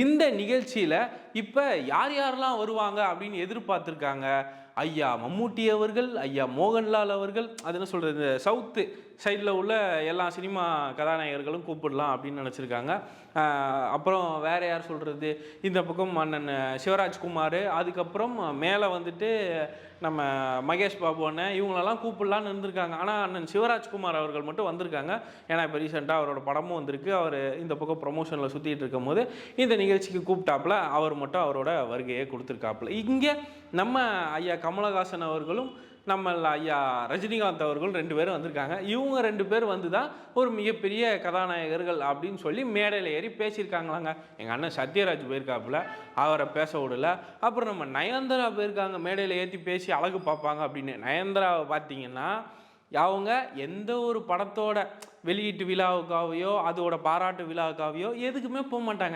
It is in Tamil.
இந்த நிகழ்ச்சியில் இப்போ யார் யாரெல்லாம் வருவாங்க அப்படின்னு எதிர்பார்த்துருக்காங்க. ஐயா மம்மூட்டி அவர்கள், ஐயா மோகன்லால் அவர்கள், அது என்ன சொல்கிறது, இந்த சவுத்து சைடில் உள்ள எல்லா சினிமா கதாநாயகர்களும் கூப்பிடலாம் அப்படின்னு நினச்சிருக்காங்க. அப்புறம் வேறு யார் சொல்கிறது, இந்த பக்கம் அண்ணன் சிவராஜ்குமார், அதுக்கப்புறம் மேலே வந்துட்டு நம்ம மகேஷ் பாபு அண்ணன், இவங்களெல்லாம் கூப்பிடலான்னு இருந்திருக்காங்க. ஆனால் அண்ணன் சிவராஜ்குமார் அவர்கள் மட்டும் வந்திருக்காங்க. ஏன்னா இப்போ ரீசெண்டாக அவரோட படமும் வந்திருக்கு. அவர் இந்த பக்கம் ப்ரொமோஷனில் சுற்றிட்டு இருக்கும் போது இந்த நிகழ்ச்சிக்கு கூப்பிட்டாப்புல அவர் மட்டும் அவரோட வருகையை கொடுத்துருக்காப்புல. இங்கே நம்ம ஐயா கமலஹாசன் அவர்களும் நம்ம ஐயா ரஜினிகாந்த் அவர்கள் 2 பேரும் வந்திருக்காங்க. இவங்க 2 பேர் வந்து தான் ஒரு மிகப்பெரிய கதாநாயகர்கள் அப்படின்னு சொல்லி மேடையில் ஏறி பேசியிருக்காங்களாங்க. எங்கள் அண்ணன் சத்யராஜ் போயிருக்காப்புல, அவரை பேச விடல. அப்புறம் நம்ம நயன்தாரா போயிருக்காங்க, மேடையில் ஏற்றி பேசி அழகு பார்ப்பாங்க அப்படின்னு. நயன்தாராவை பார்த்தீங்கன்னா அவங்க எந்த ஒரு படத்தோட வெளியீட்டு விழாவுக்காவையோ அதோட பாராட்டு விழாவுக்காவையோ எதுக்குமே போக மாட்டாங்க.